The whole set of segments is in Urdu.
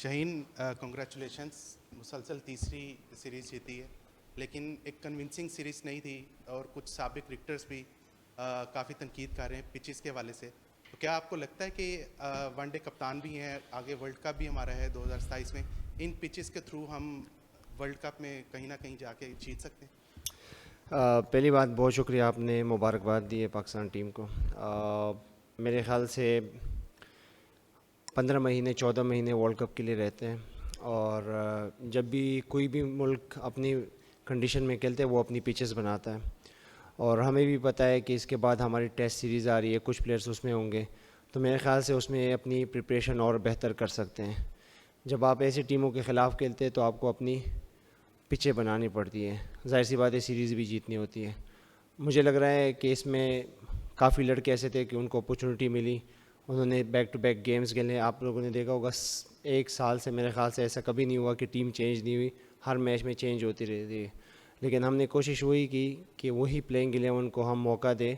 شاہین کنگریچولیشنس, مسلسل تیسری سیریز جیتی ہے, لیکن ایک کنونسنگ سیریز نہیں تھی اور کچھ سابق کرکٹرز بھی کافی تنقید کر رہے ہیں پچز کے حوالے سے. تو کیا آپ کو لگتا ہے کہ ون ڈے کپتان بھی ہیں, آگے ورلڈ کپ بھی ہمارا ہے 2027 میں, ان پچز کے تھرو ہم ورلڈ کپ میں کہیں نہ کہیں جا کے جیت سکتے ہیں؟ پہلی بات بہت شکریہ, آپ نے مبارکباد دی ہے پاکستان ٹیم کو. میرے خیال سے 15 مہینے 14 مہینے ورلڈ کپ کے لیے رہتے ہیں, اور جب بھی کوئی بھی ملک اپنی کنڈیشن میں کھیلتے ہیں وہ اپنی پچز بناتا ہے, اور ہمیں بھی پتہ ہے کہ اس کے بعد ہماری ٹیسٹ سیریز آ رہی ہے, کچھ پلیئرس اس میں ہوں گے, تو میرے خیال سے اس میں اپنی پریپریشن اور بہتر کر سکتے ہیں. جب آپ ایسی ٹیموں کے خلاف کھیلتے ہیں تو آپ کو اپنی پچیں بنانی پڑتی ہیں, ظاہر سی بات ہے سیریز بھی جیتنی ہوتی ہے. مجھے لگ رہا ہے کہ اس میں کافی لڑکے ایسے تھے کہ ان کو اپرچونٹی ملی, انہوں نے بیک ٹو بیک گیمز کھیلے. آپ لوگوں نے دیکھا ہوگا ایک سال سے میرے خیال سے ایسا کبھی نہیں ہوا کہ ٹیم چینج نہیں ہوئی, ہر میچ میں چینج ہوتی رہتی ہے. لیکن ہم نے کوشش ہوئی کی کہ وہی پلینگ 11 کو ہم موقع دیں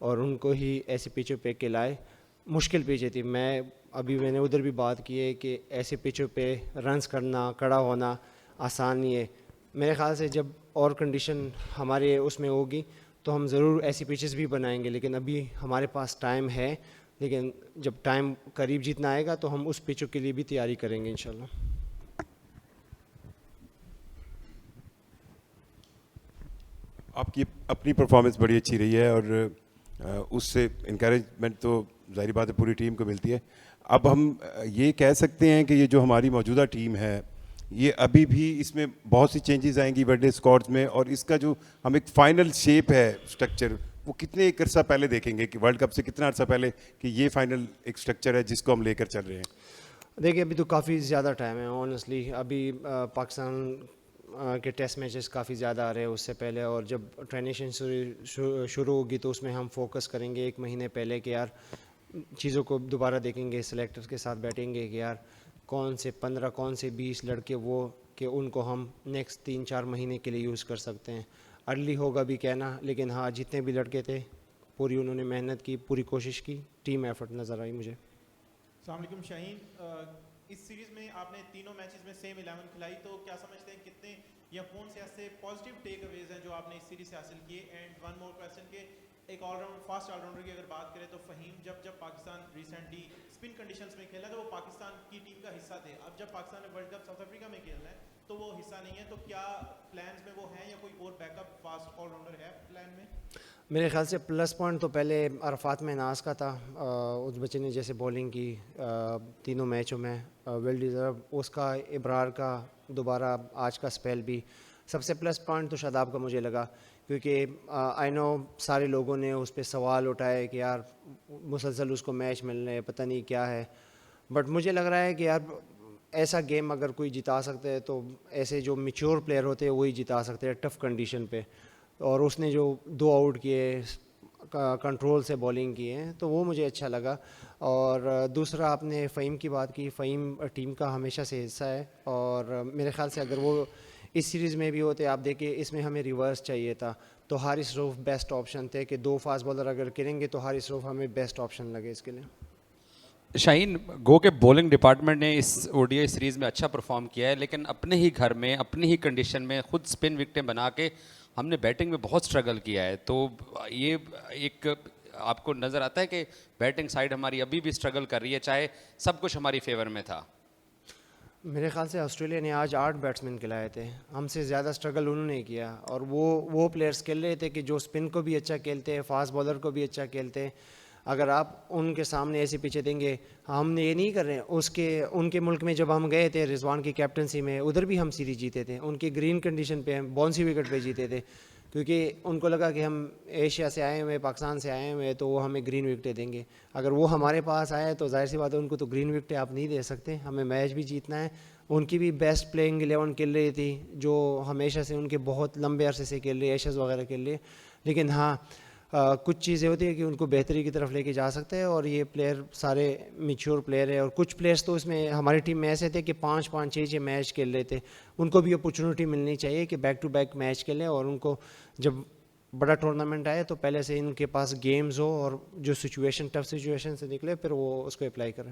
اور ان کو ہی ایسی پچوں پہ کھلائے. مشکل پچیں تھی, میں نے ادھر بھی بات کی ہے کہ ایسے پچوں پہ رنز کرنا, کڑا ہونا آسان نہیں ہے. میرے خیال سے جب اور کنڈیشن ہمارے اس میں ہوگی تو ہم ضرور ایسی پچز بھی بنائیں گے, لیکن ابھی ہمارے پاس ٹائم ہے. لیکن جب ٹائم قریب جتنا آئے گا تو ہم اس پچوں کے لیے بھی تیاری کریں گے انشاءاللہ. آپ کی اپنی پرفارمنس بڑی اچھی رہی ہے, اور اس سے انکریجمنٹ تو ظاہری بات ہے پوری ٹیم کو ملتی ہے. اب ہم یہ کہہ سکتے ہیں کہ یہ جو ہماری موجودہ ٹیم ہے یہ ابھی بھی اس میں بہت سی چینجز آئیں گی ون ڈے اسکواڈز میں, اور اس کا جو ہم ایک فائنل شیپ ہے اسٹرکچر وہ کتنے ایک عرصہ پہلے دیکھیں گے, کہ ورلڈ کپ سے کتنا عرصہ پہلے کہ یہ فائنل ایک اسٹرکچر ہے جس کو ہم لے کر چل رہے ہیں؟ دیکھیے ابھی تو کافی زیادہ ٹائم ہے آنیسٹلی. ابھی پاکستان کے ٹیسٹ میچز کافی زیادہ آ رہے ہیں اس سے پہلے, اور جب ٹرینیشن شروع ہوگی تو اس میں ہم فوکس کریں گے ایک مہینے پہلے کہ یار چیزوں کو دوبارہ دیکھیں گے, سلیکٹرز کے ساتھ بیٹھیں گے کہ یار کون سے 15 کون سے 20 لڑکے وہ کہ ان کو ہم نیکسٹ 3-4 مہینے کے لیے یوز کر سکتے ہیں. ارلی ہوگا بھی کہنا, لیکن ہاں جتنے بھی لڑکے تھے پوری انہوں نے محنت کی, پوری کوشش کی, ٹیم ایفرٹ نظر آئی مجھے. السلام علیکم شاہین, اس سیریز میں آپ نے تینوں میچز میں سیم 11 کھلائی, تو کیا سمجھتے ہیں کتنے یا کون سے ایسے پازیٹیو ٹیک اویز ہیں جو آپ نے اس سیریز سے حاصل کیے؟ اینڈ ون مور کویسچن کہ ایک all round fast all rounder کی اگر بات کریں تو فہیم جب پاکستان ریسنٹلی اسپن کنڈیشنز میں کھیلا تو وہ پاکستان کی ٹیم کا حصہ تھے. اب جب پاکستان نے ورلڈ کپ ساؤتھ افریقہ میں کھیلنا ہے تو وہ حصہ نہیں ہے, تو کیا پلانز میں وہ ہیں یا کوئی اور back up fast all rounder ہے پلان میں؟ میرے خیال سے پلس پوائنٹ تو پہلے عرفات میں ناز کا تھا, اس بچے نے جیسے بولنگ کی تینوں میچوں میں ویل ڈیزرو, اس کا ابرار کا دوبارہ آج کا اسپیل بھی. سب سے پلس پوائنٹ تو شاداب کا مجھے لگا, کیونکہ آئی نو سارے لوگوں نے اس پہ سوال اٹھائے کہ یار مسلسل اس کو میچ مل رہے ہیں پتہ نہیں کیا ہے, بٹ مجھے لگ رہا ہے کہ یار ایسا گیم اگر کوئی جتا سکتے ہیں تو ایسے جو میچور پلیئر ہوتے ہیں وہی جتا سکتے ہیں ٹف کنڈیشن پہ. اور اس نے جو 2 آؤٹ کیے کنٹرول سے بولنگ کی ہے تو وہ مجھے اچھا لگا. اور دوسرا آپ نے فہیم کی بات کی, فہیم ٹیم کا ہمیشہ سے حصہ ہے, اور میرے خیال سے اگر وہ اس سیریز میں بھی ہوتے, آپ دیکھیں اس میں ہمیں ریورس چاہیے تھا تو حارث روف بیسٹ آپشن تھے, کہ 2 فاسٹ بالر اگر کریں گے تو حارث روف ہمیں بیسٹ آپشن لگے اس کے لیے. شاہین, گو کہ بولنگ ڈپارٹمنٹ نے اس او ڈی آئی سیریز میں اچھا پرفارم کیا ہے, لیکن اپنے ہی گھر میں اپنی ہی کنڈیشن میں خود اسپن وکٹیں بنا کے ہم نے بیٹنگ میں بہت اسٹرگل کیا ہے. تو یہ ایک آپ کو نظر آتا ہے کہ بیٹنگ سائڈ ہماری ابھی بھی اسٹرگل کر رہی ہے چاہے سب کچھ ہماری فیور میں تھا؟ میرے خیال سے آسٹریلیا نے آج 8 بیٹسمین کھلائے تھے, ہم سے زیادہ اسٹرگل انہوں نے کیا, اور وہ پلیئرس کھیل رہے تھے کہ جو اسپن کو بھی اچھا کھیلتے ہیں, فاسٹ بالر کو بھی اچھا کھیلتے ہیں. اگر آپ ان کے سامنے ایسی پیچھے دیں گے, ہم نے یہ نہیں کر رہے ہیں. ان کے ملک میں جب ہم گئے تھے رضوان کی کیپٹنسی میں, ادھر بھی ہم سیریز جیتے تھے, ان کی گرین کنڈیشن پہ ہم باؤنسی وکٹ پہ جیتے تھے, کیونکہ ان کو لگا کہ ہم ایشیا سے آئے ہوئے پاکستان سے آئے ہوئے تو وہ ہمیں گرین وکٹیں دیں گے. اگر وہ ہمارے پاس آئے تو ظاہر سی بات ہے ان کو تو گرین وکٹیں آپ نہیں دے سکتے, ہمیں میچ بھی جیتنا ہے. ان کی بھی بیسٹ پلینگ 11 کھیل رہی تھی جو ہمیشہ سے ان کے بہت لمبے عرصے سے کھیل رہے, ایشز وغیرہ کھیل رہے, لیکن ہاں کچھ چیزیں ہوتی ہیں کہ ان کو بہتری کی طرف لے کے جا سکتے ہیں, اور یہ پلیئر سارے میچور پلیئر ہیں. اور کچھ پلیئرس تو اس میں ہماری ٹیم میں ایسے تھے کہ 5-5 6 میچ کھیل رہے تھے, ان کو بھی اپرچونیٹی ملنی چاہیے کہ بیک ٹو بیک میچ کھیلیں, اور ان کو جب بڑا ٹورنامنٹ آئے تو پہلے سے ان کے پاس گیمز ہو اور جو سچویشن ٹف سچویشن سے نکلے پھر وہ اس کو اپلائی کریں.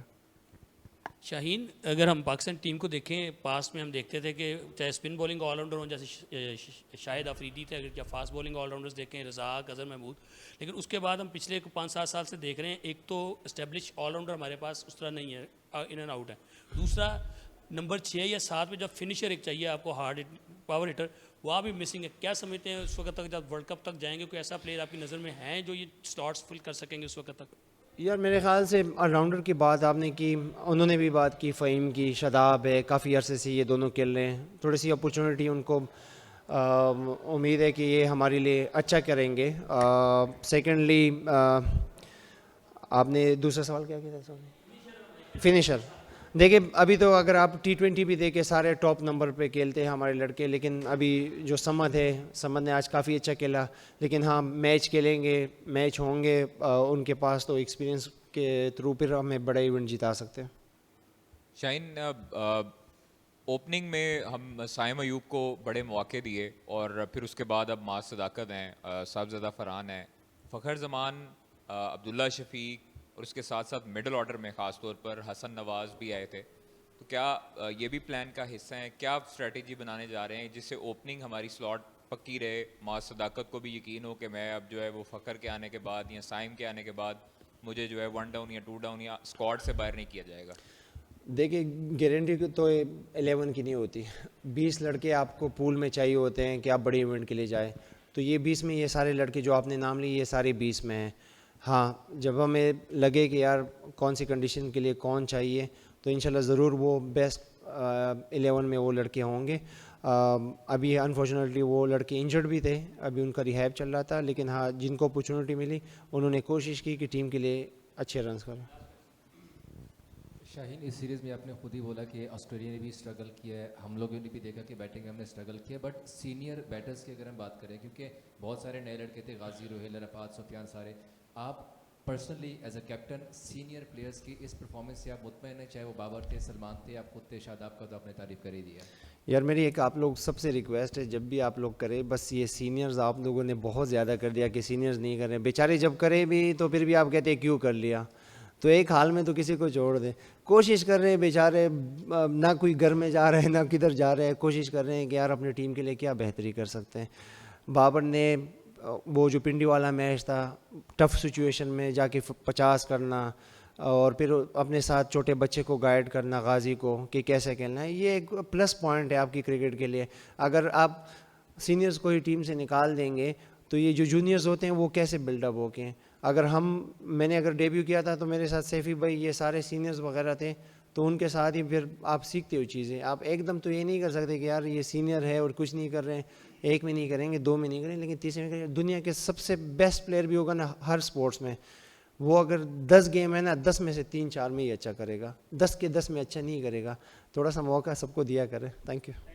شاہین اگر ہم پاکستان ٹیم کو دیکھیں پاس میں ہم دیکھتے تھے کہ چاہے اسپن بولنگ آل راؤنڈر ہوں جیسے شاہد آفریدی تھے اگر یا فاسٹ بولنگ آل راؤنڈرز دیکھیں رزاق اظہر محمود, لیکن اس کے بعد ہم پچھلے 5-7 سال سے دیکھ رہے ہیں ایک تو اسٹیبلش آل راؤنڈر ہمارے پاس اس طرح نہیں ہے, ان اینڈ آؤٹ ہے. دوسرا نمبر 6 یا 7 میں جب فنشر ایک چاہیے آپ کو ہارڈ پاور ہٹر وہ بھی مسنگ ہے. کیا سمجھتے ہیں اس وقت تک جب ورلڈ کپ تک جائیں گے کوئی ایسا پلیئر آپ کی نظر میں ہیں جو یہ سلاٹس فل کر سکیں گے اس وقت تک؟ یار میرے خیال سے آل راؤنڈر کی بات آپ نے کی, انہوں نے بھی بات کی, فہیم کی, شاداب ہے, کافی عرصے سے یہ دونوں کھیل رہے ہیں, تھوڑی سی اپرچونٹی ان کو امید ہے کہ یہ ہمارے لیے اچھا کریں گے. سیکنڈلی آپ نے دوسرا سوال کیا کیا تھا؟ فنیشر. دیکھیں ابھی تو اگر آپ T20 بھی دیکھیں سارے ٹاپ نمبر پہ کھیلتے ہیں ہمارے لڑکے, لیکن ابھی جو سمد ہے, سمد نے آج کافی اچھا کھیلا, لیکن ہاں میچ کھیلیں گے, میچ ہوں گے ان کے پاس, تو ایکسپیرینس کے تھرو پھر ہمیں بڑا ایونٹ جتا سکتے ہیں. شاہین اوپننگ میں ہم سائم ایوب کو بڑے مواقع دیے اور پھر اس کے بعد اب معاذ صداقت ہیں, صاحبزادہ فرحان ہیں, فخر زمان, عبداللہ شفیق اور اس کے ساتھ ساتھ مڈل آرڈر میں خاص طور پر حسن نواز بھی آئے تھے. تو کیا یہ بھی پلان کا حصہ ہیں؟ کیا آپ اسٹریٹجی بنانے جا رہے ہیں جس سے اوپننگ ہماری سلاٹ پکی رہے, معاذ صداقت کو بھی یقین ہو کہ میں اب جو ہے وہ فخر کے آنے کے بعد یا سائم کے آنے کے بعد مجھے جو ہے 1 ڈاؤن یا 2 ڈاؤن یا اسکواڈ سے باہر نہیں کیا جائے گا؟ دیکھیں گارنٹی تو 11 کی نہیں ہوتی, 20 لڑکے آپ کو پول میں چاہیے ہوتے ہیں کہ آپ بڑے ایونٹ کے لیے جائیں, تو یہ 20 میں یہ سارے لڑکے جو آپ نے نام لیے یہ سارے 20 میں ہیں. ہاں جب ہمیں لگے کہ یار کون سی کنڈیشن کے لیے کون چاہیے تو انشاءاللہ ضرور وہ بیسٹ 11 میں وہ لڑکے ہوں گے. ابھی انفارچونیٹلی وہ لڑکے انجرڈ بھی تھے, ابھی ان کا ریہیب چل رہا تھا, لیکن ہاں جن کو اپرچونیٹی ملی انہوں نے کوشش کی کہ ٹیم کے لیے اچھے رنز کریں. شاہین اس سیریز میں آپ نے خود ہی بولا کہ آسٹریلیا نے بھی اسٹرگل کیا ہے, ہم لوگوں نے بھی دیکھا کہ بیٹنگ میں ہم نے اسٹرگل کیا, بٹ سینئر بیٹرز کی اگر ہم بات کریں کیونکہ بہت سارے نئے لڑکے تھے, غازی, روہیل, عرفات, سفیان, سارے, آپ personally as a captain senior players کی اس پرفارمنس سے آپ مطمئن ہیں؟ چاہے وہ بابر تھے, سلمان تھے, آپ خود تھے, شاداب کا تو آپ نے تعریف کر ہی دیا. یار میری ایک آپ لوگ سب سے ریکویسٹ ہے, جب بھی آپ لوگ کریں بس یہ سینئرز آپ لوگوں نے بہت زیادہ کر دیا کہ سینئرز نہیں کر رہے, بیچارے جب کرے بھی تو پھر بھی آپ کہتے ہیں کیوں کر لیا, تو ایک حال میں تو کسی کو چھوڑ دیں. کوشش کر رہے ہیں بیچارے, نہ کوئی گھر میں جا رہے ہیں نہ کدھر جا رہے ہیں, کوشش کر رہے ہیں کہ یار اپنے ٹیم کے لیے کیا بہتری کر سکتے ہیں. بابر نے وہ جو پنڈی والا میچ تھا ٹف سچویشن میں جا کے 50 کرنا اور پھر اپنے ساتھ چھوٹے بچے کو گائیڈ کرنا, غازی کو, کہ کیسے کھیلنا ہے, یہ ایک پلس پوائنٹ ہے آپ کی کرکٹ کے لیے. اگر آپ سینئرز کو ہی ٹیم سے نکال دیں گے تو یہ جو جونیئرز ہوتے ہیں وہ کیسے بلڈ اپ ہو کے. اگر میں نے اگر ڈیبیو کیا تھا تو میرے ساتھ سیفی بھائی یہ سارے سینئرز وغیرہ تھے, تو ان کے ساتھ ہی پھر آپ سیکھتے ہو چیزیں. آپ ایک دم تو یہ نہیں کر سکتے کہ یار یہ سینئر ہے اور کچھ نہیں کر رہے ہیں, 1 میں نہیں کریں گے, 2 میں نہیں کریں گے, لیکن 3 میں کریں. دنیا کے سب سے بیسٹ پلیئر بھی ہوگا نا ہر سپورٹس میں, وہ اگر 10 گیم ہے نا 10 میں سے 3-4 میں ہی اچھا کرے گا, 10 کے 10 میں اچھا نہیں کرے گا. تھوڑا سا موقع سب کو دیا کرے. Thank you.